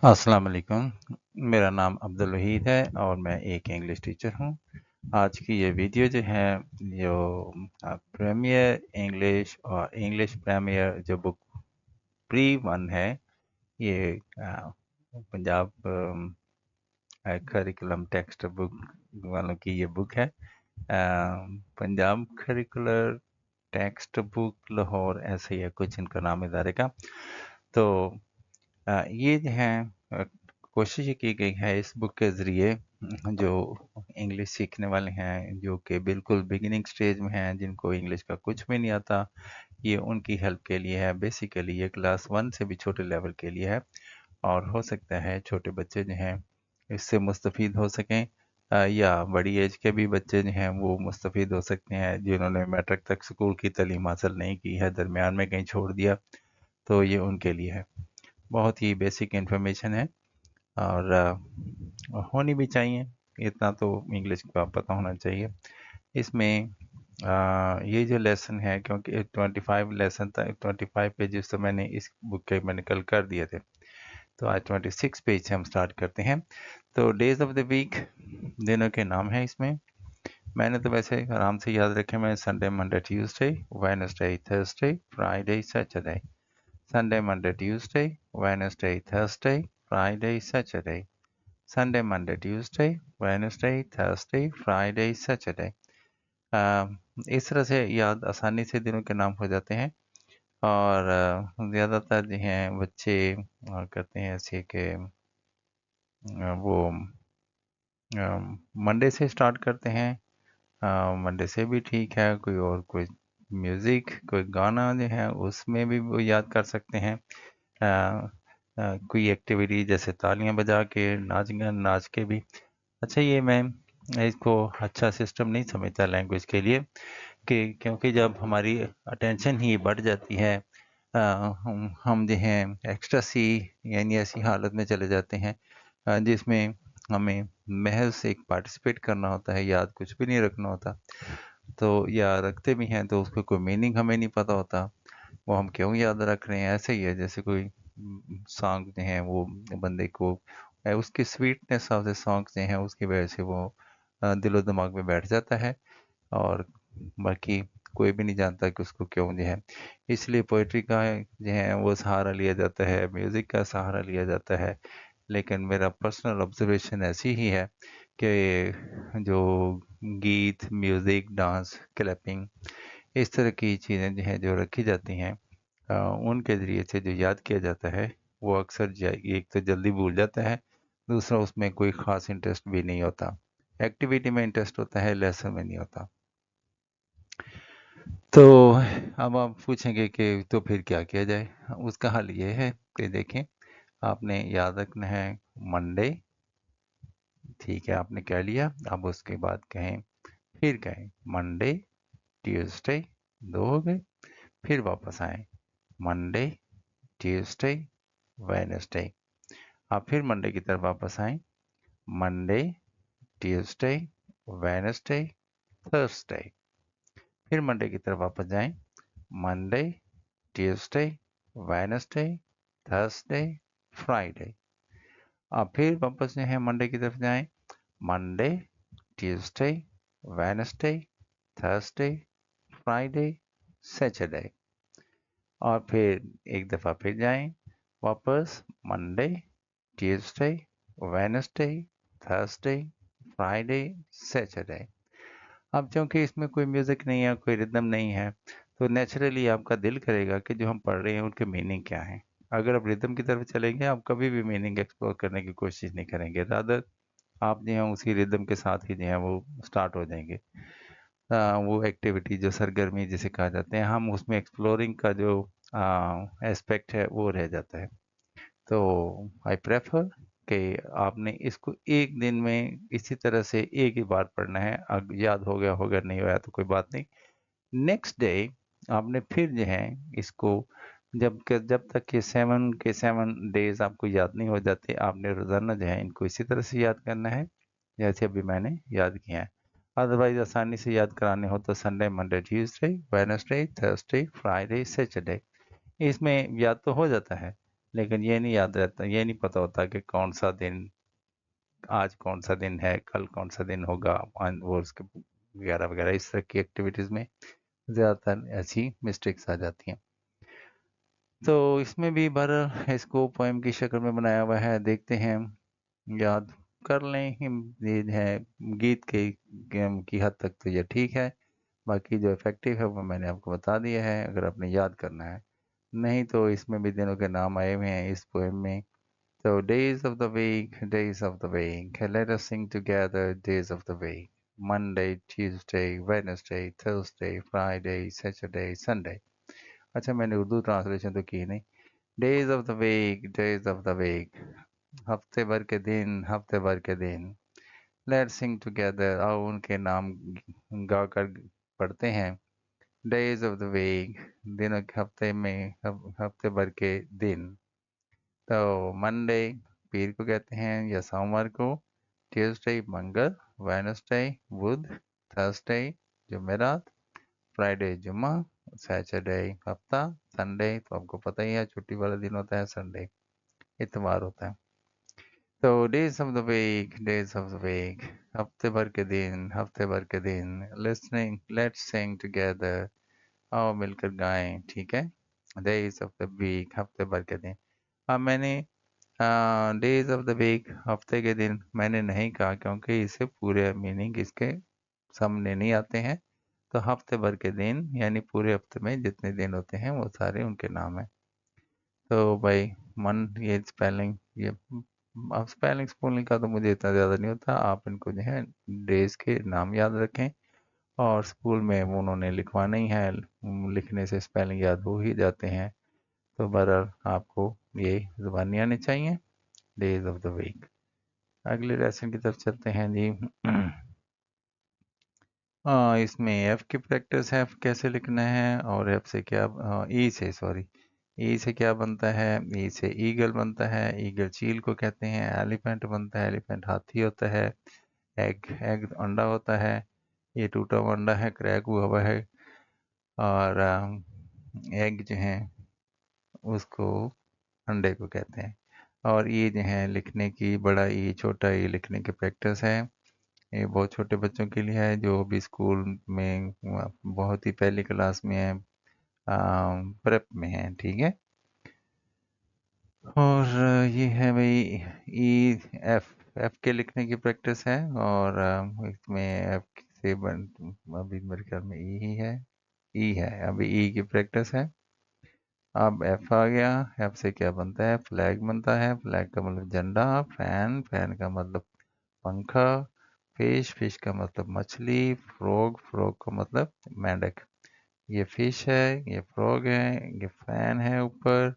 अस्सलाम वालेकुम। मेरा नाम अब्दुल वहीद है और मैं एक इंग्लिश टीचर हूँ। आज की ये वीडियो जो है जो प्रीमियर इंग्लिश और इंग्लिश प्रीमियर जो बुक प्री वन है ये पंजाब करिकुलम टेक्स्ट बुक वालों की ये बुक है। Punjab curricular text book Lahore ऐसे ही है कुछ इनका नाम इदारे का। तो ये जो है कोशिश ये की गई है इस बुक के ज़रिए जो इंग्लिश सीखने वाले हैं जो कि बिल्कुल बिगिनिंग स्टेज में हैं जिनको इंग्लिश का कुछ भी नहीं आता, ये उनकी हेल्प के लिए है। बेसिकली ये क्लास 1 से भी छोटे लेवल के लिए है और हो सकता है छोटे बच्चे जो हैं इससे मुस्तफ़ीद हो सकें, या बड़ी एज के भी बच्चे जो हैं वो मुस्तफ़ीद हो सकते हैं जिन्होंने मैट्रिक तक स्कूल की तालीम हासिल नहीं की है, दरमियान में कहीं छोड़ दिया, तो ये उनके लिए है। बहुत ही बेसिक इन्फॉर्मेशन है और होनी भी चाहिए, इतना तो इंग्लिश का पता होना चाहिए। इसमें ये जो लेसन है क्योंकि 25 लेसन था, 25 पेजेस तो मैंने इस बुक के मैंने कल कर दिए थे, तो आज 26 पेज से हम स्टार्ट करते हैं। तो डेज ऑफ द वीक दिनों के नाम हैं इसमें। मैंने तो वैसे आराम से याद रखे, मैं Sunday Monday Tuesday Wednesday Thursday Friday Saturday, Sunday Monday Tuesday Wednesday Thursday Friday Saturday, Sunday Monday Tuesday Wednesday Thursday Friday Saturday. इस तरह से याद आसानी से दिनों के नाम हो जाते हैं और ज़्यादातर जो हैं बच्चे करते हैं ऐसे कि वो मंडे से स्टार्ट करते हैं। मंडे से भी ठीक है, कोई और कोई म्यूज़िक कोई गाना जो है उसमें भी वो याद कर सकते हैं। कोई एक्टिविटी जैसे तालियां बजा के नाच के भी। अच्छा, ये मैं इसको अच्छा सिस्टम नहीं समझता लैंग्वेज के लिए कि क्योंकि जब हमारी अटेंशन ही बढ़ जाती है, हम जो हैं एक्सटेसी यानी ऐसी हालत में चले जाते हैं जिसमें हमें महज एक पार्टिसिपेट करना होता है, याद कुछ भी नहीं रखना होता। तो या रखते भी हैं तो उसका कोई मीनिंग हमें नहीं पता होता, वो हम क्यों याद रख रहे हैं। ऐसे ही है जैसे कोई सॉन्ग जो हैं वो बंदे को उसकी स्वीटनेस ऑफ द सॉन्ग जो हैं उसकी वजह से वो दिलो दिमाग में बैठ जाता है और बाकी कोई भी नहीं जानता कि उसको क्यों जो है। इसलिए पोइट्री का जो है वो सहारा लिया जाता है, म्यूज़िक का सहारा लिया जाता है। लेकिन मेरा पर्सनल ऑब्जर्वेशन ऐसी ही है कि जो गीत, म्यूज़िक, डांस, क्लैपिंग इस तरह की चीज़ें जो हैं जो रखी जाती हैं, उनके ज़रिए से जो याद किया जाता है वो अक्सर एक तो जल्दी भूल जाता है, दूसरा उसमें कोई ख़ास इंटरेस्ट भी नहीं होता। एक्टिविटी में इंटरेस्ट होता है, लेसन में नहीं होता। तो अब आप पूछेंगे कि तो फिर क्या किया जाए? उसका हल ये है कि देखें, आपने याद रखना है मंडे, ठीक है आपने कह लिया। अब उसके बाद कहें, फिर कहें मंडे, ट्यूसडे, दो हो गए। फिर वापस आए मंडे, ट्यूसडे, वेडनेसडे। आप फिर मंडे की तरफ वापस आए मंडे, ट्यूसडे, वेडनेसडे, थर्सडे। फिर मंडे की तरफ वापस जाएं Monday, Tuesday, Wednesday, Thursday, Friday. आप फिर वापस जो है मंडे की तरफ जाएं Monday, Tuesday, Wednesday, Thursday, Friday, Saturday. और फिर एक दफ़ा फिर जाएं वापस Monday, Tuesday, Wednesday, Thursday, Friday, Saturday. अब क्योंकि इसमें कोई म्यूज़िक नहीं है, कोई रिदम नहीं है, तो नेचुरली आपका दिल करेगा कि जो हम पढ़ रहे हैं उनके मीनिंग क्या हैं। अगर आप रिदम की तरफ चलेंगे आप कभी भी मीनिंग एक्सप्लोर करने की कोशिश नहीं करेंगे, रादर आप जो है उसी रिदम के साथ ही जो है वो स्टार्ट हो जाएंगे। वो एक्टिविटी जो सरगर्मी जिसे कहा जाते हैं, हम उसमें एक्सप्लोरिंग का जो एस्पेक्ट है वो रह जाता है। तो आई प्रेफर कि आपने इसको एक दिन में इसी तरह से एक ही बार पढ़ना है। अगर याद हो गया होगा, नहीं होया तो कोई बात नहीं। नेक्स्ट डे आपने फिर जो है इसको जब तक कि 7 डेज आपको याद नहीं हो जाते, आपने रोज़ाना जो है इनको इसी तरह से याद करना है जैसे अभी मैंने याद किया है। अदरवाइज आसानी से याद कराने हो तो Sunday Monday Tuesday Wednesday Thursday Friday Saturday, इसमें याद तो हो जाता है। लेकिन ये नहीं याद रहता, ये नहीं पता होता कि कौन सा दिन, आज कौन सा दिन है, कल कौन सा दिन होगा, वो उसके वगैरह वगैरह, इस तरह की एक्टिविटीज़ में ज़्यादातर ऐसी मिस्टेक्स आ जाती हैं। तो इसमें भी बहरहाल इसको पोएम की शक्ल में बनाया हुआ है, देखते हैं, याद कर लें। ये है गीत के गेम की हद तक तो ये ठीक है, बाकी जो इफेक्टिव है वो मैंने आपको बता दिया है, अगर आपने याद करना है। नहीं तो इसमें भी दिनों के नाम आए हुए हैं इस पोएम में। तो days of the week, days of the week, let us sing together days of the week. Monday, Tuesday, Wednesday, Thursday, Friday, Saturday, Sunday. अच्छा, मैंने उर्दू ट्रांसलेशन तो की नहीं। Days of the week, days of the week, हफ्ते भर के दिन, हफ्ते भर के दिन। लेट्स सिंग टुगेदर, आओ उनके नाम गाकर पढ़ते हैं। डेज ऑफ द वीक, दिनों के हफ्ते में, हफ्ते भर के दिन। तो मंडे पीर को कहते हैं या सोमवार को, ट्यूसडे मंगल, वेडनेसडे बुध, थर्सडे जुमेरात, फ्राइडे जुम्मा, सैटरडे हफ्ता, संडे तो आपको पता ही है छुट्टी वाला दिन होता है, संडे इतवार होता है। तो days of the week, days of the week, हफ्ते भर के दिन, हफ्ते भर के दिन। लिसनिंग, लेट्स सिंग टुगेदर, आओ मिलकर गाएं, ठीक है। डेज ऑफ द वीक, हफ्ते भर के दिन। अब मैंने डेज ऑफ द वीक, हफ्ते के दिन मैंने नहीं कहा, क्योंकि इसे पूरे मीनिंग इसके सामने नहीं आते हैं। तो हफ्ते भर के दिन यानी पूरे हफ्ते में जितने दिन होते हैं वो सारे उनके नाम हैं। तो भाई मन, ये स्पेलिंग, ये अब स्पेलिंग स्पेलिंग का तो मुझे इतना ज़्यादा नहीं होता, आप इनको जो है डेज के नाम याद रखें, और स्कूल में वो उन्होंने लिखवाना ही है, लिखने से स्पेलिंग याद हो ही जाते हैं। तो बहरहाल आपको ये ज़ुबानी आनी चाहिए, डेज ऑफ द वीक। अगले लेसन की तरफ चलते हैं जी। इसमें एफ की प्रैक्टिस है, एफ कैसे लिखना है, और एफ से क्या, ई से, सॉरी, ई से क्या बनता है, ई से ईगल बनता है, ईगल चील को कहते हैं, एलिफेंट बनता है, एलिफेंट हाथी होता है, एग, एग अंडा होता है, ये टूटा हुआ अंडा है, क्रैक हुआ हुआ है, और एग जो है उसको अंडे को कहते हैं। और ये जो है लिखने की, बड़ा ई छोटा ई लिखने की प्रैक्टिस है, ये बहुत छोटे बच्चों के लिए है जो अभी स्कूल में बहुत ही पहली क्लास में है, प्रेप में है, ठीक है। और ये है भाई ई, एफ, एफ के लिखने की प्रैक्टिस है, और इसमें एफ से अभी मेरे ख्याल में ई ही है, ई है, अभी ई की प्रैक्टिस है। अब एफ आ गया, एफ से क्या बनता है, फ्लैग बनता है, फ्लैग का मतलब झंडा, फैन, फैन का मतलब पंखा, फिश, फिश का मतलब मछली, फ्रॉग, फ्रॉग का मतलब मेंढक। ये फिश है, ये फ्रॉग है, ये फैन है ऊपर,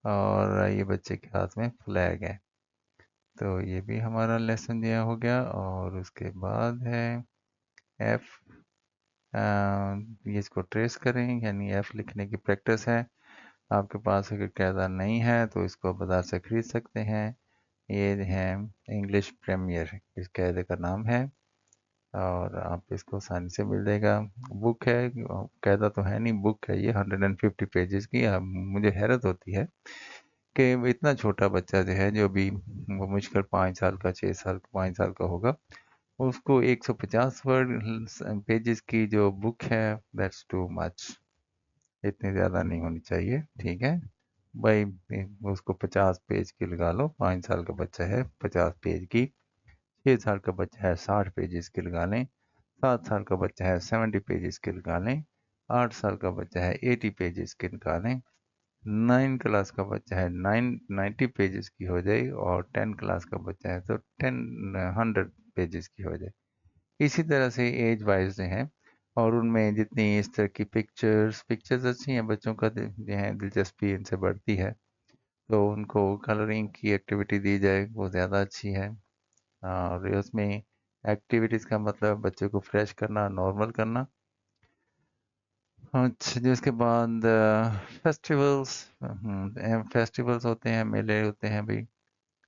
और ये बच्चे के हाथ में फ्लैग है। तो ये भी हमारा लेसन दिया हो गया, और उसके बाद है एफ, ये इसको ट्रेस करें, यानी एफ लिखने की प्रैक्टिस है। आपके पास अगर कायदा नहीं है तो इसको बाजार से खरीद सकते हैं, ये है इंग्लिश प्रीमियर इस कायदे का नाम है, और आप इसको आसानी से मिल जाएगा। बुक है, कायदा तो है नहीं, बुक है ये 150 पेजेस की। अब मुझे हैरत होती है कि इतना छोटा बच्चा जो है, जो भी वो मुश्किल 5 साल का, 6 साल, 5 साल का होगा, उसको 150 वर्ड पेजेस की जो बुक है, दैट्स टू मच, इतनी ज़्यादा नहीं होनी चाहिए, ठीक है भाई। उसको 50 पेज की लगा लो, 5 साल का बच्चा है 50 पेज की, 6 साल का बच्चा है 60 पेजेस की लगा लें, 7 साल का बच्चा है 70 पेजेस की लगा लें, 8 साल का बच्चा है 80 पेजेस की निकालें, 9 क्लास का बच्चा है 90 पेजेस की हो जाए, और 10 क्लास का बच्चा है तो 100 पेजेस की हो जाए। इसी तरह से एज वाइज जो है, और उनमें जितनी इस तरह की पिक्चर्स पिक्चर्स अच्छी हैं, बच्चों का जो है दिलचस्पी इनसे बढ़ती है, तो उनको कलरिंग की एक्टिविटी दी जाए वो ज़्यादा अच्छी है। और उसमें एक्टिविटीज़ का मतलब बच्चे को फ्रेश करना, नॉर्मल करना। अच्छा जी, उसके बाद फेस्टिवल्स, फेस्टिवल्स होते हैं, मेले होते हैं भाई।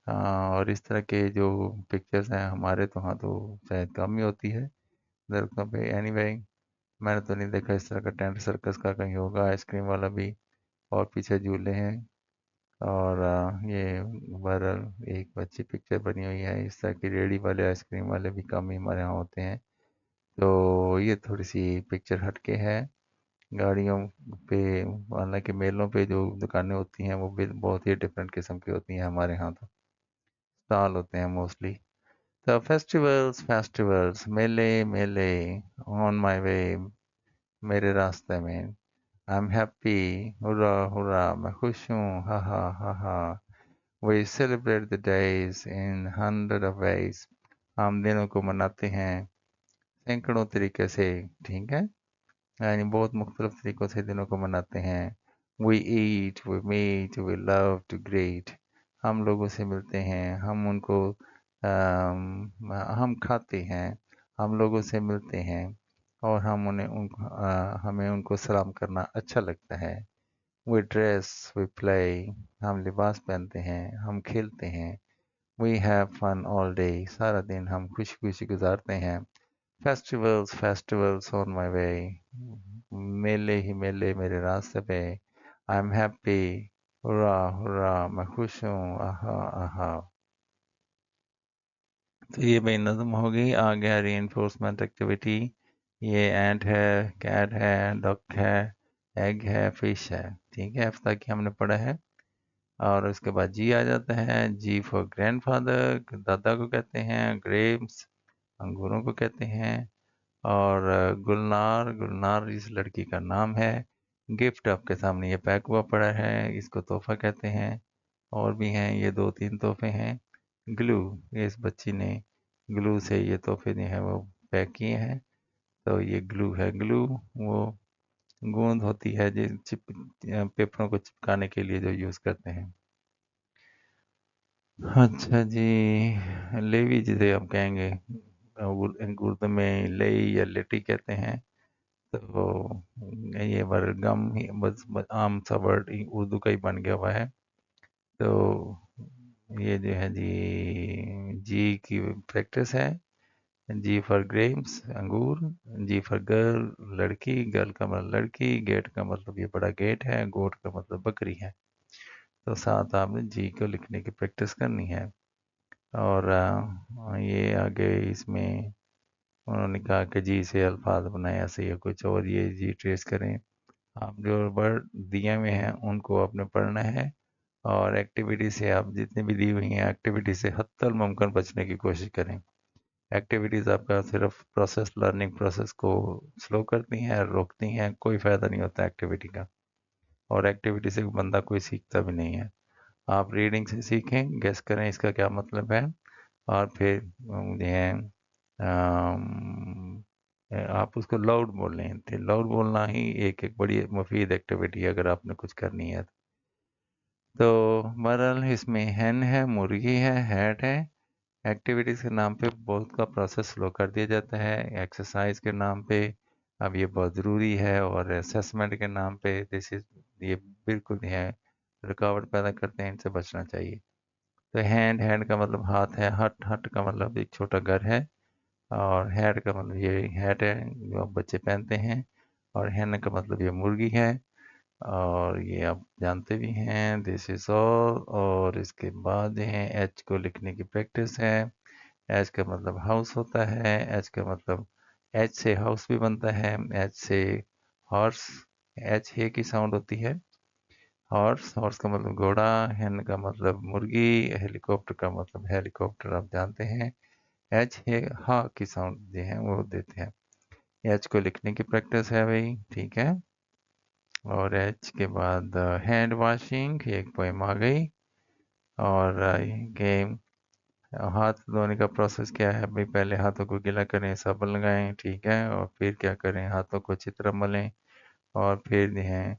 और इस तरह के जो पिक्चर्स हैं हमारे तो, हाँ तो शायद कम ही होती है इधर का भाई, एनीवे मैंने तो नहीं देखा इस तरह का टेंट सर्कस का, कहीं होगा आइसक्रीम वाला भी, और पीछे झूले हैं। और ये बहरहाल एक अच्छी पिक्चर बनी हुई है। इस तरह की रेहड़ी वाले आइसक्रीम वाले भी कम ही हमारे यहाँ होते हैं। तो ये थोड़ी सी पिक्चर हटके है। गाड़ियों पे, हालांकि मेलों पे जो दुकानें होती हैं वो भी बहुत ही डिफरेंट किस्म की होती हैं। हमारे यहाँ तो स्टॉल होते हैं मोस्टली। तो फेस्टिवल्स फेस्टिवल्स, मेले मेले, ऑन माई वे, मेरे रास्ते में। I am happy, hurrah hurrah, मैं खुश हूँ, हा हा हा हा। We celebrate the days in hundred of ways, हम दिनों को मनाते हैं सैकड़ों तरीके से। ठीक है, यानी बहुत मुख्तलिफ तरीकों से दिनों को मनाते हैं। We eat, we meet, we love to greet, हम लोगों से मिलते हैं, हम उनको हम खाते हैं, हम लोगों से मिलते हैं, और हमें उनको सलाम करना अच्छा लगता है। वी ड्रेस, वी प्ले, हम लिबास पहनते हैं, हम खेलते हैं। We have fun all day, सारा दिन हम खुशी खुशी गुजारते हैं। Festivals festivals on my way, मेले ही मेले मेरे रास्ते पे। I am happy, hurrah hurrah, मैं खुश हूँ, आहा आहा। तो ये भाई नज़म हो गई। आ गया रीइंफोर्समेंट एक्टिविटी। ये एंट है, कैट है, डक है, एग है, फिश है। ठीक है, अब तक हमने पढ़ा है। और उसके बाद जी आ जाता है। जी फॉर ग्रैंडफादर, दादा को कहते हैं। ग्रेप्स, अंगूरों को कहते हैं। और गुलनार, गुलनार इस लड़की का नाम है। गिफ्ट आपके सामने ये पैक हुआ पड़ा है, इसको तोहफा कहते हैं। और भी हैं, ये दो तीन तोहफे हैं। ग्लू, ये इस बच्ची ने ग्लू से ये तोहफे जो हैं वो पैक किए हैं। तो ये ग्लू है। ग्लू वो गोंद होती है जो पेपरों को चिपकाने के लिए जो यूज़ करते हैं। अच्छा जी, लेवी जिसे हम कहेंगे, उर्दू में लेई या लेटी कहते हैं। तो ये वर्गम ही बस आम सा वर्ड उर्दू का ही बन गया हुआ है। तो ये जो है जी, जी की प्रैक्टिस है। जी फॉर ग्रेप्स, अंगूर। जी फॉर गर्ल, लड़की। गर्ल का मतलब लड़की। गेट का मतलब ये बड़ा गेट है। गोट का मतलब बकरी है। तो साथ आपने जी को लिखने की प्रैक्टिस करनी है। और ये आगे इसमें उन्होंने कहा कि जी से अल्फाज बनाए ऐसे या कुछ और, ये जी ट्रेस करें। आप जो वर्ड दिए हुए हैं उनको आपने पढ़ना है। और एक्टिविटी से, आप जितनी भी दी हुई हैं एक्टिविटी से हत्तल मुमकिन बचने की कोशिश करें। एक्टिविटीज़ आपका सिर्फ प्रोसेस, लर्निंग प्रोसेस को स्लो करती हैं, रोकती हैं। कोई फ़ायदा नहीं होता एक्टिविटी का। और एक्टिविटी से बंदा कोई सीखता भी नहीं है। आप रीडिंग से सीखें, गेस करें इसका क्या मतलब है। और फिर जो है अम, आप उसको लाउड बोलें। तो लाउड बोलना ही एक एक बड़ी मुफीद एक्टिविटी है अगर आपने कुछ करनी है। तो बहरहाल इसमें हैन है, मुर्गी है, हैट है। एक्टिविटीज़ के नाम पे बहुत का प्रोसेस स्लो कर दिया जाता है। एक्सरसाइज के नाम पे अब ये बहुत ज़रूरी है। और असेसमेंट के नाम पे दिस इज, ये बिल्कुल नहीं है, रुकावट पैदा करते हैं, इनसे बचना चाहिए। तो हैंड, हैंड का मतलब हाथ है। हट, हट का मतलब एक छोटा घर है। और हैट का मतलब ये हैट है जो आप बच्चे पहनते हैं। और हैन का मतलब ये मुर्गी है। और ये आप जानते भी हैं, दिस इज ऑल। और इसके बाद जो है एच को लिखने की प्रैक्टिस है। एच का मतलब हाउस होता है। एच का मतलब, एच से हाउस भी बनता है। एच से हॉर्स, एच हे की साउंड होती है। हॉर्स, हॉर्स का मतलब घोड़ा। हेन का मतलब मुर्गी। हेलीकॉप्टर का मतलब हेलीकॉप्टर, आप जानते हैं। एच हे हा की साउंड जो है वो देते हैं। एच को लिखने की प्रैक्टिस है भाई, ठीक है। और एच के बाद हैंड वॉशिंग, एक पोएम आ गई। और गेम, हाथ धोने का प्रोसेस क्या है भाई, पहले हाथों को गीला करें, साबुन लगाएं, ठीक है। और फिर क्या करें, हाथों को अच्छी तरह मलें। और फिर जो है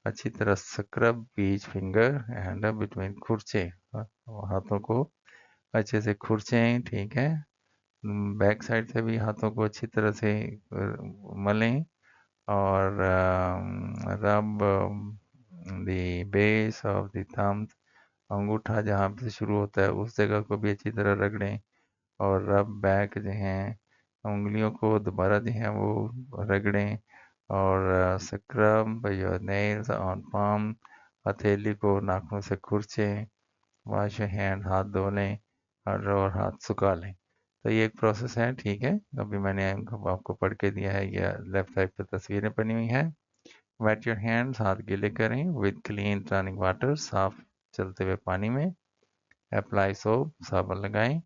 अच्छी तरह स्क्रब बीच फिंगर एंड बिटवीन, खुरचे, हाथों को अच्छे से खुरचें, ठीक है। बैक साइड से भी हाथों को अच्छी तरह से मलें। और रब the base of the thumb, अंगूठा जहाँ से शुरू होता है उस जगह को भी अच्छी तरह रगड़ें। और रब बैक जो हैं, उंगलियों को दोबारा जो है वो रगड़ें। और scrub your nails on palm, हथेली को नाखूनों से खुरचें, वॉश योर हैंड, हाथ धो लें और हाथ सुखा लें। तो ये एक प्रोसेस है, ठीक है। अभी मैंने आपको पढ़ के दिया है, ये लेफ्ट साइड पे तस्वीरें बनी हुई हैं। वेट योर हैंड्स, हाथ गीले करें विद क्लीन रनिंग वाटर, साफ चलते हुए पानी में। अप्लाई सोप, साबुन लगाएं।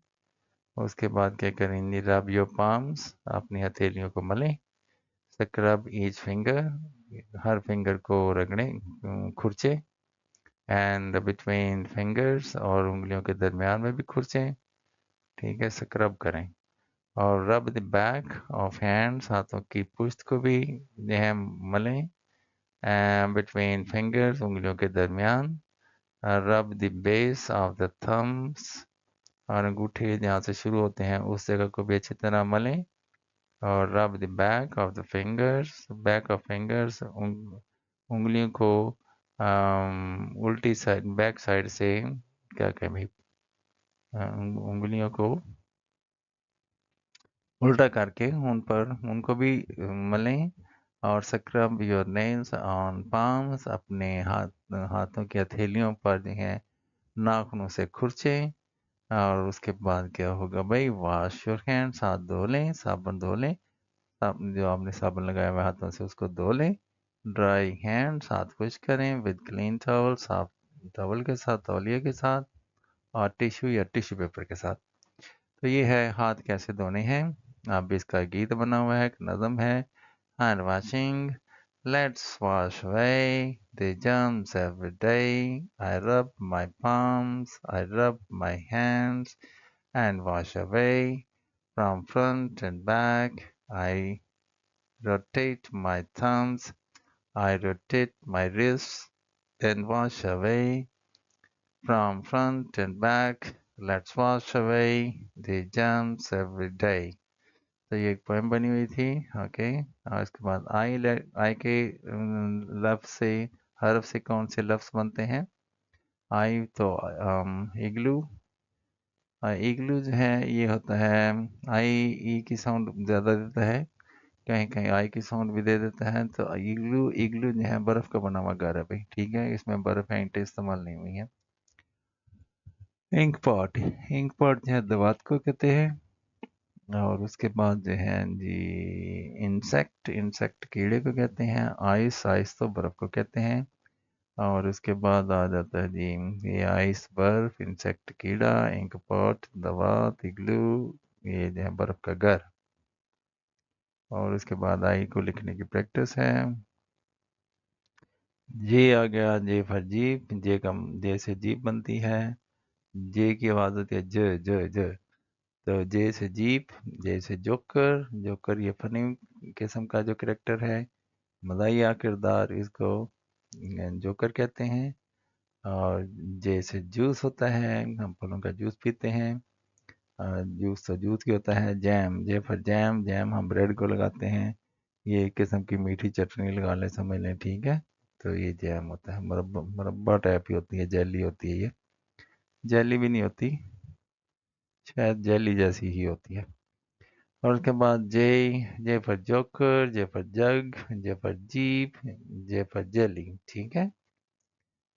उसके बाद क्या करेंगे, रब योर पाम्स, अपनी हथेलियों को मलें। स्क्रब ईच फिंगर, हर फिंगर को रगड़ें, खुरचे। एंड बिटवीन फिंगर्स, और उंगलियों के दरमियान में भी खुरचें, ठीक है, स्क्रब करें। और रब द बैक ऑफ हैंड्स, हाथों की पुश्त को भी जो है मलें। बिटवीन फिंगर्स, उंगलियों के दरमियान। रब the base of the thumbs, और अंगूठे जहाँ से शुरू होते हैं उस जगह को भी अच्छी तरह मलें। और रब the back of the fingers, back of fingers, उंगलियों को उल्टी साइड, बैक साइड से, क्या कहें भाई, उंगलियों को उल्टा करके उन पर उनको भी मलें। और scrub your nails on palms, अपने हाथों की हथेलियों पर जो है नाखूनों से खुरचें। और उसके बाद क्या होगा भाई, वॉश योर हैंड्स, हाथ धो लें, साबुन धो लें, जो आपने साबुन लगाया हुआ हाथों से उसको धो लें। ड्राई हैंड्स, हाथ खुश्क करें विद क्लीन टॉवल, साफ टॉवल के साथ, तौलिए के साथ, और टिश्यू या टिश्यू पेपर के साथ। तो ये है हाथ कैसे धोने हैं। अब भी इसका गीत बना हुआ है, एक नज़म है। Hand washing, let's wash away the germs every day. I rub my palms, I rub my hands and wash away from front and back. I rotate my thumbs, I rotate my wrists, then wash away from front and back. Let's wash away the germs every day. तो ये एक poem बनी हुई थी, okay. और इसके बाद आई के लफ्ज से, हर्फ से कौन से लफ्ज बनते हैं। आई तो इग्लू, इग्लू जो है ये होता है, आई ई की साउंड ज़्यादा देता है, कहीं कहीं आई की साउंड भी दे देता है। तो इग्लू, इग्लू जो है बर्फ़ का बना हुआ घर है भाई, ठीक है, इसमें बर्फ़ है, ईंटें इस्तेमाल नहीं हुई हैं। इंक पॉट, इंक पॉट जो है दवात को कहते हैं। और उसके बाद जो है जी, इंसेक्ट, इंसेक्ट कीड़े को कहते हैं। आइस, आइस तो बर्फ़ को कहते हैं। और उसके बाद आ जाता है जी, ये आइस बर्फ, इंसेक्ट कीड़ा, इंक पॉट दवात, इग्लू, ये जो है बर्फ़ का घर। और उसके बाद आई को लिखने की प्रैक्टिस है। जे आ गया, जे फॉर जीप, जे का, जे से जीप बनती है। जे की आवाज़ होती है ज ज ज। तो जे से जीप, जे से जोकर, जोकर ये फनी किस्म का जो करेक्टर है, मज़ाहिया किरदार, इसको जोकर कहते हैं। और जे से जूस होता है, हम फलों का जूस पीते हैं। जूस तो जूस की होता है। Jam, J for jam, jam हम ब्रेड को लगाते हैं। ये एक किस्म की मीठी चटनी लगा लें, समझ लें, ठीक है। तो ये जैम होता है, मुरब्बा, मुरब्बा टाइप ही होती है, जेली होती है ये। जेली भी नहीं होती, शायद जेली जैसी ही होती है। और उसके बाद J, J for joker, J for jug, J for jeep, J for jelly, ठीक है।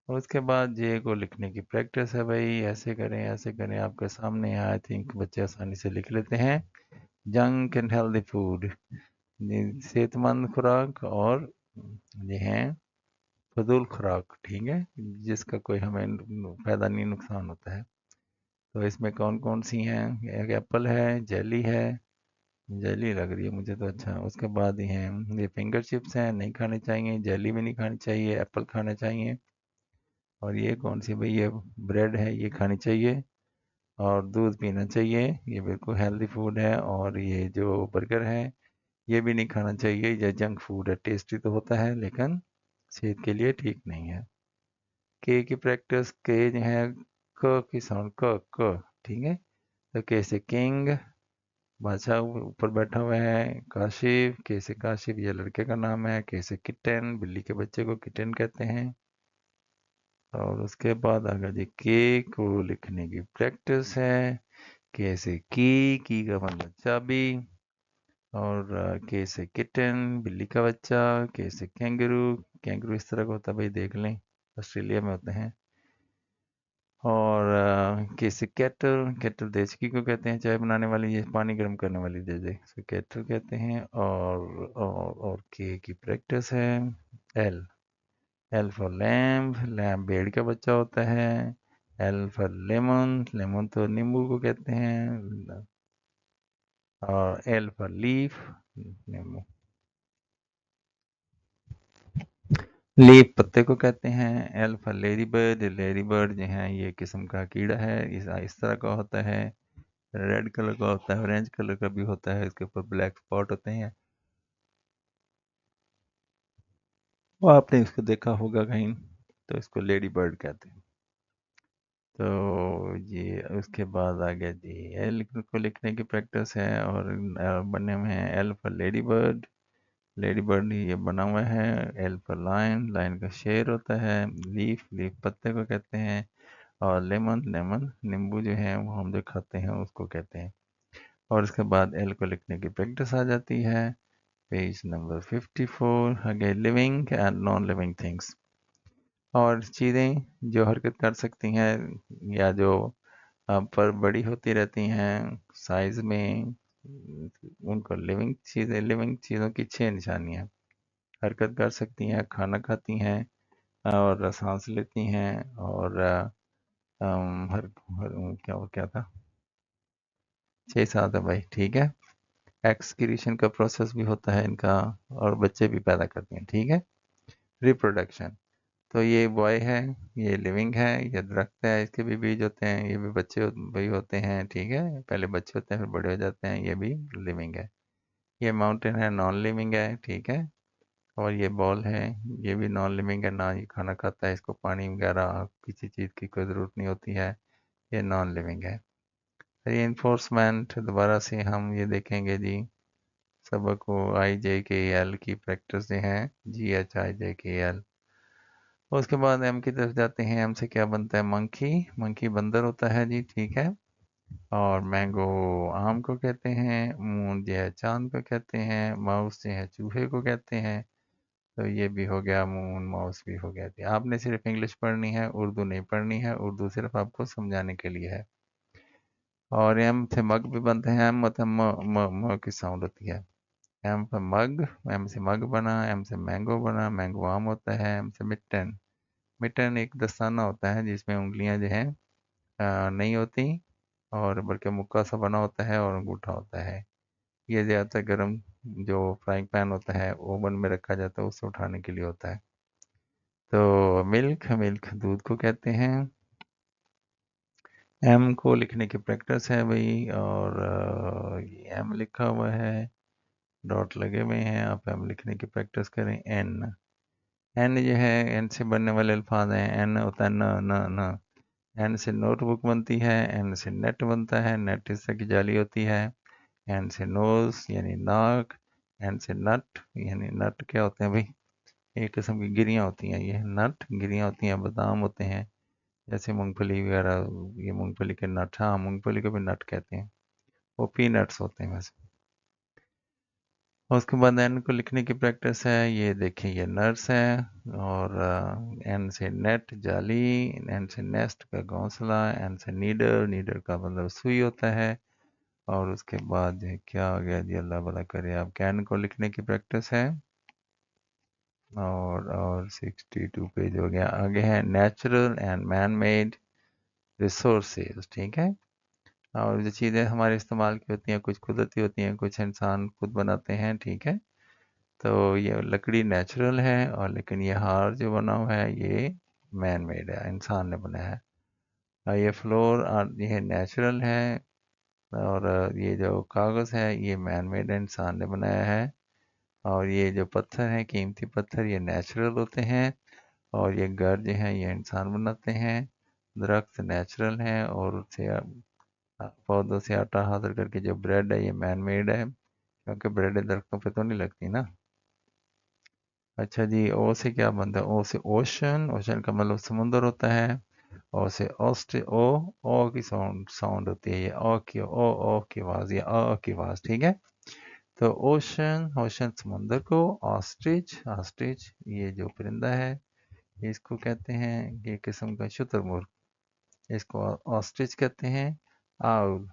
और उसके बाद जे को लिखने की प्रैक्टिस है भाई, ऐसे करें, ऐसे करें, आपके सामने है, आई थिंक बच्चे आसानी से लिख लेते हैं। जंक एंड हेल्दी फूड, सेहतमंद खुराक, और ये हैं फजूल खुराक, ठीक है, जिसका कोई हमें फायदा नहीं, नुकसान होता है। तो इसमें कौन कौन सी हैं, एक एप्पल है, जेली है, जेली लग रही है मुझे तो। अच्छा, उसके बाद ये हैं, ये फिंगर चिप्स हैं, नहीं खाने चाहिए, जेली भी नहीं खानी चाहिए, एप्पल खाना चाहिए। और ये कौन सी भाई, ये ब्रेड है, ये खानी चाहिए। और दूध पीना चाहिए, ये बिल्कुल हेल्दी फूड है। और ये जो बर्गर है, ये भी नहीं खाना चाहिए, ये जंक फूड है, टेस्टी तो होता है लेकिन सेहत के लिए ठीक नहीं है। के की प्रैक्टिस, के जो है, क की साउंड, क, ठीक है। तो के से किंग, बादशाह ऊपर बैठा हुआ है। काशिफ, के से काशिफ, ये लड़के का नाम है। के से किटन, बिल्ली के बच्चे को किटन कहते हैं। और उसके बाद अगर जी के को लिखने की प्रैक्टिस है। के से की का मतलब चाबी। और के से किटन, बिल्ली का बच्चा। के से कैंगरू, कैंगरू इस तरह का होता है भाई, देख लें। ऑस्ट्रेलिया में होते हैं। और कैसे केटल, केटल देचकी को कहते हैं, चाय बनाने वाली, ये पानी गर्म करने वाली दे इसको केटल कहते हैं। और के की प्रैक्टिस है। L, L for lamb, lamb भेड़ का बच्चा होता है। एल फॉर लेमन, लेमन तो नींबू को कहते हैं। और एल फॉर लीफ, नींबू, लीफ पत्ते को कहते हैं। L for lady bird, lady bird जो है ये किस्म का कीड़ा है, इस तरह का होता है, रेड कलर का होता है, ऑरेंज कलर का भी होता है, इसके ऊपर ब्लैक स्पॉट होते हैं। वो आपने इसको देखा होगा कहीं, तो इसको लेडी बर्ड कहते हैं। तो ये उसके बाद आ गया जी एल को लिखने की प्रैक्टिस है, और बने हुए हैं L for lady bird, lady bird ये बना हुआ है। एल फॉर लायन, लायन का शेर होता है। लीफ, लीफ पत्ते को कहते हैं। और लेमन, लेमन नींबू जो है वो हम जो खाते हैं उसको कहते हैं। और इसके बाद एल को लिखने की प्रैक्टिस आ जाती है। पेज नंबर 54, आगे living and non living things, और चीज़ें जो हरकत कर सकती हैं या जो पर बड़ी होती रहती हैं साइज में, उनको लिविंग चीज़ें, लिविंग चीज़ों की 6 निशानियाँ। हरकत कर सकती हैं, खाना खाती हैं, और सांस लेती हैं, और हर क्या था, 6 7 है भाई, ठीक है। एक्सक्रीशन का प्रोसेस भी होता है इनका, और बच्चे भी पैदा करते हैं, ठीक है। रिप्रोडक्शन, तो ये बॉय है, ये लिविंग है, ये दरख्त है, इसके भी बीज होते हैं, ये भी बच्चे भी होते हैं, ठीक है। पहले बच्चे होते हैं फिर बड़े हो जाते हैं, ये भी लिविंग है। ये माउंटेन है, नॉन लिविंग है, ठीक है। और ये बॉल है, ये भी नॉन लिविंग है, ना ये खाना खाता है, इसको पानी वगैरह किसी चीज़ की कोई ज़रूरत नहीं होती है, ये नॉन लिविंग है। रीइंफोर्समेंट, दोबारा से हम ये देखेंगे जी, सबक को आई जे के एल की प्रैक्टिस जो है, जी एच आई जे के एल। उसके बाद एम की तरफ जाते हैं, एम से क्या बनता है, मंकी, मंकी बंदर होता है जी, ठीक है। और मैंगो आम को कहते हैं, मून जो है चांद को कहते हैं, माउस जो है चूहे को कहते हैं। तो ये भी हो गया, मून माउस भी हो गया। थी आपने सिर्फ इंग्लिश पढ़नी है, उर्दू नहीं पढ़नी है, उर्दू सिर्फ आपको समझाने के लिए है। और एम से मग भी बनते हैं, एम मतलब म की साउंड होती है। एम पर मग, एम से मग बना, एम से मैंगो बना, मैंगो आम होता है। एम से मिटन, मिटन एक दस्ताना होता है जिसमें उंगलियां जो हैं नहीं होती, और बल्कि मुक्का सा बना होता है और अंगूठा होता है। ये ज़्यादातर गर्म जो फ्राइंग पैन होता है ओवन में रखा जाता है उससे उठाने के लिए होता है। तो मिल्क, मिल्क दूध को कहते हैं। एम को लिखने की प्रैक्टिस है भाई, और ये एम लिखा हुआ है, डॉट लगे हुए हैं, आप एम लिखने की प्रैक्टिस करें। एन, एन जो है, एन से बनने वाले अल्फाज हैं, एन होता है न, न। एन से नोटबुक बनती है, एन से नेट बनता है, नेट इस तरह की जाली होती है। एन से नोज यानी नाक, एन से नट, यानी नट क्या होते हैं भाई, एक किस्म की गिरियाँ होती हैं, ये नट गिरियाँ होती हैं, बादाम होते हैं, जैसे मूंगफली वगैरह, ये मूंगफली के नट, हाँ मूंगफली को भी नट कहते हैं, वो पीनट्स होते हैं वैसे। और उसके बाद एन को लिखने की प्रैक्टिस है, ये देखिए ये नर्स है। और एन से नेट जाली, एन से नेस्ट का घोंसला, एन से नीडर, नीडर का मतलब सुई होता है। और उसके बाद ये क्या हो गया जी, अल्लाह भला करे, आप कैन को लिखने की प्रैक्टिस है। और 62 पेज हो गया, आगे है natural and man made resources, ठीक है। और जो चीज़ें हमारे इस्तेमाल की होती हैं, कुछ कुदरती होती हैं, कुछ इंसान खुद बनाते हैं, ठीक है। तो ये लकड़ी नेचुरल है, और लेकिन ये हार जो बना हुआ है ये मैन मेड है, इंसान ने बनाया है। और ये फ्लोर ये नेचुरल है, और ये जो कागज़ है ये मैन मेड है, इंसान ने बनाया है। और ये जो पत्थर हैं, कीमती पत्थर, ये नेचुरल होते हैं। और ये घर जो हैं ये इंसान बनाते हैं। दरख्त नेचुरल हैं, और उससे पौधों से आटा हासिल करके जो ब्रेड है ये मैन मेड है, क्योंकि ब्रेड दरख्तों पे तो नहीं लगती ना। अच्छा जी, ओ से क्या बनता है, ओ से ओशन, ओशन का मतलब समुंदर होता है। ओ से ओ की साउंड साउंड होती है, ये ओ की आवाज़, ये की आवाज़, ठीक है। तो ओशन, ओशन समुंदर को, ऑस्ट्रिच, ऑस्ट्रिच ये जो परिंदा है इसको कहते हैं ये किस्म का शुतुरमुर्ग। इसको ऑस्ट्रिच कहते हैं। आउल,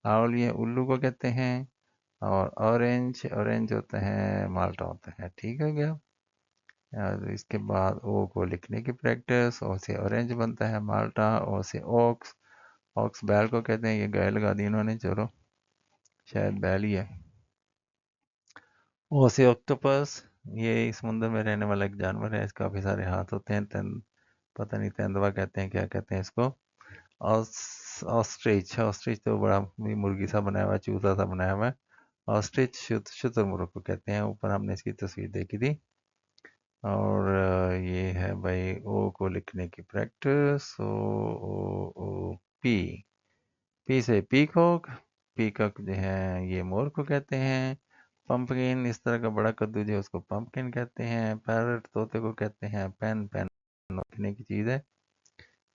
आउल ये उल्लू को कहते हैं। और ऑरेंज, ऑरेंज होता है माल्टा होता है। ठीक हो गया। और इसके बाद ओ को लिखने की प्रैक्टिस। ओ से ऑरेंज बनता है माल्टा। ओ से ऑक्स, ऑक्स बैल को कहते हैं। ये गाय लगा दी इन्होंने, चलो शायद बैल ही है। ओ से ऑक्टोपस, ये समुद्र में रहने वाला एक जानवर है। इसके काफी सारे हाथ होते हैं। पता नहीं तेंदुआ कहते हैं क्या कहते हैं इसको। ऑस्ट्रिच, ऑस्ट्रिच तो बड़ा भी मुर्गी सा बनाया हुआ है, चूजा सा बनाया हुआ है। ऑस्ट्रिच शुतुरमुर्ग को कहते हैं। ऊपर हमने इसकी तस्वीर देखी थी। और ये है भाई ओ को लिखने की प्रैक्टिस। ओ ओ ओ पी, पी से पीकॉक, पीकॉक जो है ये मोर को कहते हैं। पंपकिन, इस तरह का बड़ा कद्दू जो है उसको पंपकिन कहते हैं। पैरट तोते को कहते हैं। पेन, पेन लिखने की चीज़ है।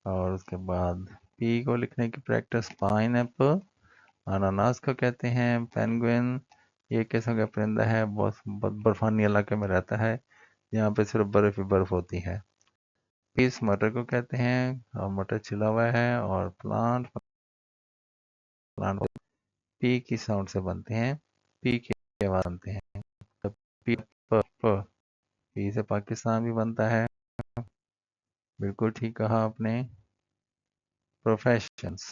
और उसके बाद पी को लिखने की प्रैक्टिस। पाइन एप्पल, अनानास को कहते हैं। पेंगुइन, ये किस्म का परिंदा है, बहुत बहुत बर्फानी इलाके में रहता है, यहाँ पे सिर्फ बर्फ ही बर्फ होती है। पीस मटर को कहते हैं, और मटर छिला हुआ है। और प्लांट, प्लांट पी की साउंड से बनते हैं, पी की आवाज बनते हैं। तो पी, पी से पाकिस्तान भी बनता है। बिल्कुल ठीक कहा आपने। प्रोफेशंस,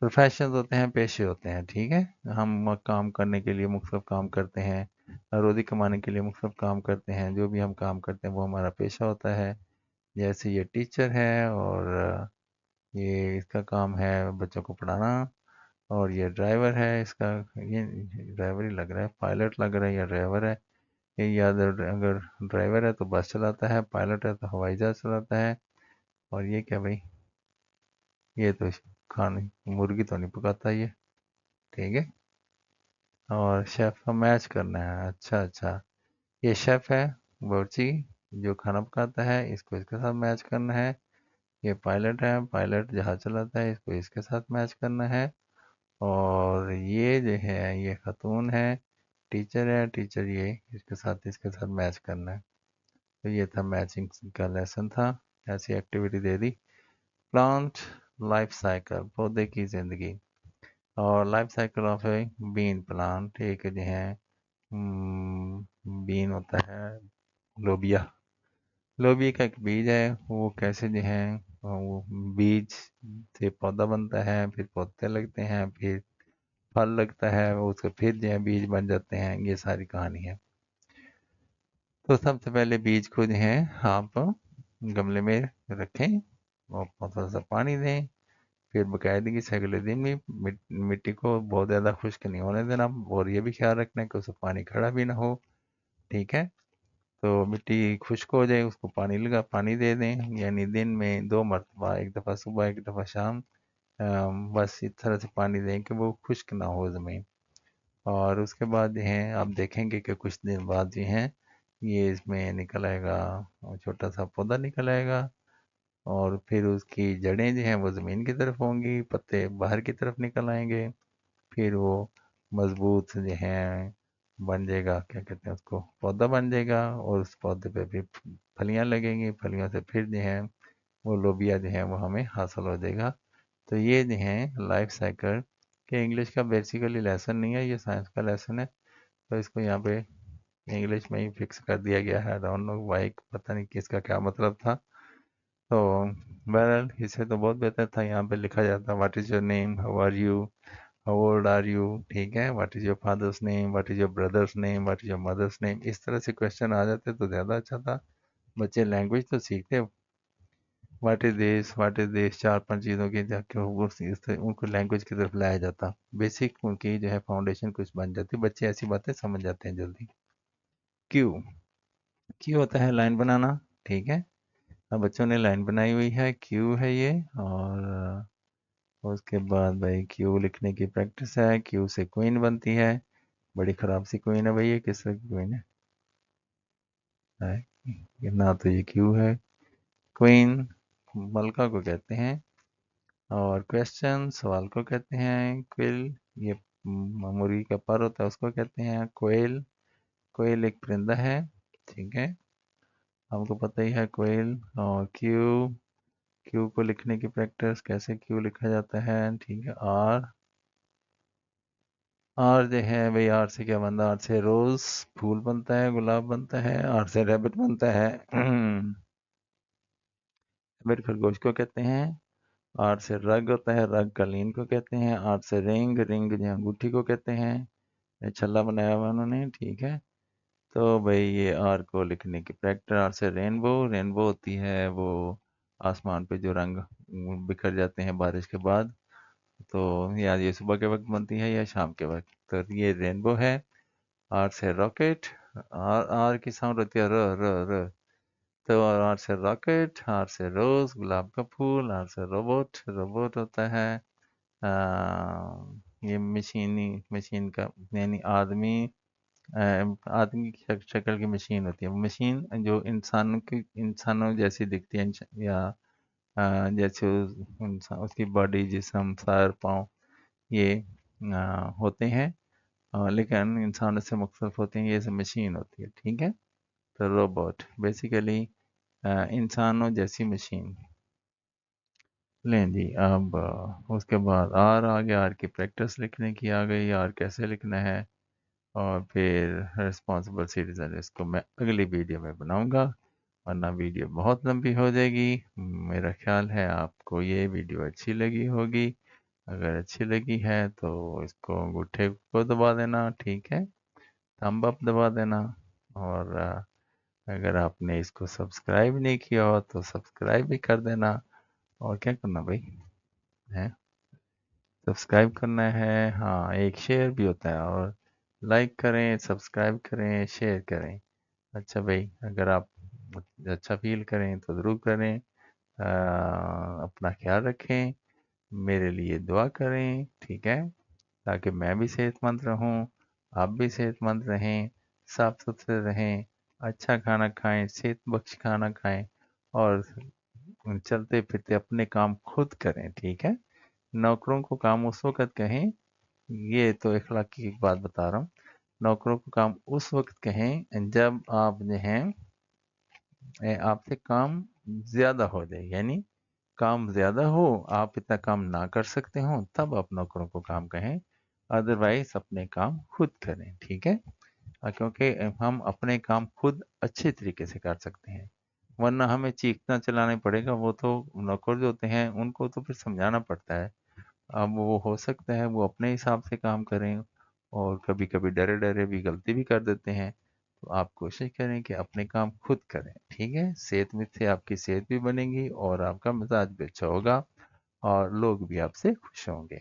प्रोफेशंस होते हैं, पेशे होते हैं। ठीक है, हम काम करने के लिए मुख्तलिफ काम करते हैं, रोज़ी कमाने के लिए मुख्तलिफ काम करते हैं। जो भी हम काम करते हैं वो हमारा पेशा होता है। जैसे ये टीचर है, और ये इसका काम है बच्चों को पढ़ाना। और ये ड्राइवर है, इसका ये ड्राइवर ही लग रहा है, पायलट लग रहा है या ड्राइवर है। ये याद, अगर ड्राइवर है तो बस चलाता है, पायलट है तो हवाई जहाज चलाता है। और ये क्या भाई, ये तो खाने मुर्गी तो नहीं पकाता ये। ठीक है। और शेफ का मैच करना है, अच्छा अच्छा। ये शेफ है बावर्ची, जो खाना पकाता है, इसको इसके साथ मैच करना है। ये पायलट है, पायलट जहाज चलाता है, इसको इसके साथ मैच करना है। और ये जो है ये खातून है, टीचर है, टीचर ये इसके साथ मैच करना है। तो ये था मैचिंग का लेसन था, ऐसी एक्टिविटी दे दी। प्लांट लाइफ साइकिल, पौधे की जिंदगी। और life cycle of a bean plant, एक जो है बीन होता है, लोबिया। लोबिया का एक बीज है, वो कैसे जो है वो बीज से पौधा बनता है, फिर पौधे लगते हैं, फिर फल लगता है, वो उसके फिर जो है बीज बन जाते हैं। ये सारी कहानी है। तो सबसे पहले बीज को जो है आप गमले में रखें और थोड़ा सा पानी दें। फिर बाकायदगी से अगले दिन भी मिट्टी को बहुत ज़्यादा खुश्क नहीं होने देना, और ये भी ख्याल रखना है कि उसमें पानी खड़ा भी ना हो। ठीक है। तो मिट्टी खुश्क हो जाए, उसको पानी दे दें, यानी दिन में 2 मरतबा, एक दफ़ा सुबह एक दफ़ा शाम। बस इस तरह से पानी दें कि वो खुश्क ना हो ज़मीन। और उसके बाद जो है आप देखेंगे कि कुछ दिन बाद जो है ये इसमें निकल आएगा, और छोटा सा पौधा निकल आएगा। और फिर उसकी जड़ें जो हैं वो ज़मीन की तरफ होंगी, पत्ते बाहर की तरफ निकल आएंगे। फिर वो मजबूत जो हैं बन जाएगा, क्या कहते हैं उसको, पौधा बन जाएगा। और उस पौधे पे भी फलियां लगेंगी, फलियों से फिर जो है वो लोबिया जो है वो हमें हासिल हो जाएगा। तो ये जो है लाइफ साइकिल के इंग्लिश का बेसिकली लेसन नहीं है, ये साइंस का लेसन है। तो इसको यहाँ पे इंग्लिश में ही फिक्स कर दिया गया है। डोंट नो वाई, पता नहीं किसका क्या मतलब था। तो बहरहाल इससे तो बहुत बेहतर था यहाँ पे लिखा जाता what is your name, how are you, how old are you. ठीक है, what is your father's name, what is your brother's name, what is your mother's name. इस तरह से क्वेश्चन आ जाते तो ज़्यादा अच्छा था, बच्चे लैंग्वेज तो सीखते। व्हाट इज दिस 4-5 चीज़ों की जाके उनको लैंग्वेज की तरफ लाया जाता, बेसिक उनकी जो है फाउंडेशन कुछ बन जाती, बच्चे ऐसी बातें समझ जाते हैं जल्दी। क्यू, क्यू होता है लाइन बनाना। ठीक है, अब बच्चों ने लाइन बनाई हुई है, क्यू है ये। और उसके बाद भाई क्यू लिखने की प्रैक्टिस है। क्यू से क्वीन बनती है, बड़ी खराब सी क्वीन है भाई, ये किस तरह की क्वीन है? ये ना तो ये क्यू है। क्वीन मलका को कहते हैं। और क्वेश्चन सवाल को कहते हैं। क्विल, ये मुर्गी का पर होता है उसको कहते हैं कोयल। कोयल एक परिंदा है। ठीक है। आपको पता ही है कोयल। और क्यू, क्यू को लिखने की प्रैक्टिस, कैसे क्यू लिखा जाता है, ठीक है। आर, आर जो है भाई, आर से क्या बनता है? आर से रोज फूल बनता है, गुलाब बनता है। आर से रैबिट बनता है। रैबिट खरगोश को कहते हैं। आर से रग होता है, रग कालीन को कहते हैं। आर से रिंग, रिंग जो अंगूठी को कहते हैं। ये छल्ला बनाया हुआ उन्होंने, ठीक है। तो भाई ये आर को लिखने की प्रैक्टिस। आर से रेनबो, रेनबो होती है वो आसमान पे जो रंग बिखर जाते हैं बारिश के बाद। तो या ये सुबह के वक्त बनती है या शाम के वक्त, तो ये रेनबो है। आर से रॉकेट, आर आर की साउंड होती है र र र। तो आर से रॉकेट, आर से रोज गुलाब का फूल। आर से रोबोट, रोबोट होता है आ, ये मशीनी, मशीन का यानी आदमी। आदमी की शक्ल की मशीन होती है, वो मशीन जो इंसानों की, इंसानों जैसी दिखती है, या जैसे उसकी बॉडी, जिस्म, सर, पाँव, ये होते हैं। लेकिन इंसानों से मुख्तलिफ होते हैं, ये सब मशीन होती है, ठीक है। तो रोबोट बेसिकली इंसानों जैसी मशीन। लें जी, अब उसके बाद आर आ गया। आर की प्रैक्टिस लिखने की आ गई, आर कैसे लिखना है। और फिर रिस्पॉन्सिबल सिटीजन, इसको मैं अगली वीडियो में बनाऊंगा, वरना वीडियो बहुत लंबी हो जाएगी। मेरा ख्याल है आपको ये वीडियो अच्छी लगी होगी। अगर अच्छी लगी है तो इसको अंगूठे को दबा देना, ठीक है, थंब अप दबा देना। और अगर आपने इसको सब्सक्राइब नहीं किया हो तो सब्सक्राइब भी कर देना। और क्या करना भाई है, सब्सक्राइब करना है। हाँ, एक शेयर भी होता है। और लाइक करें, सब्सक्राइब करें, शेयर करें। अच्छा भाई, अगर आप अच्छा फील करें तो ज़रूर करें। अपना ख्याल रखें, मेरे लिए दुआ करें, ठीक है, ताकि मैं भी सेहतमंद रहूं, आप भी सेहतमंद रहें, साफ सुथरे रहें, अच्छा खाना खाएं, सेहत बख्श खाना खाएं। और चलते फिरते अपने काम खुद करें, ठीक है। नौकरों को काम उस वक्त कहें, ये तो इखलाक की एक बात बता रहा हूँ। नौकरों को काम उस वक्त कहें जब आप जो हैं आपसे काम ज्यादा हो जाए, यानी काम ज्यादा हो, आप इतना काम ना कर सकते हो, तब आप नौकरों को काम कहें। अदरवाइज अपने काम खुद करें, ठीक है। क्योंकि हम अपने काम खुद अच्छे तरीके से कर सकते हैं, वरना हमें चीखना चलाना पड़ेगा। वो तो नौकर जो होते हैं उनको तो फिर समझाना पड़ता है। अब वो हो सकता है वो अपने हिसाब से काम करें, और कभी कभी डरे डरे भी गलती भी कर देते हैं। तो आप कोशिश करें कि अपने काम खुद करें, ठीक है। सेहत में से आपकी सेहत भी बनेगी और आपका मिजाज भी अच्छा होगा, और लोग भी आपसे खुश होंगे।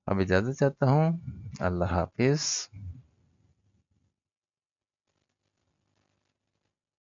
अब इजाज़त चाहता हूँ। अल्लाह हाफिज़।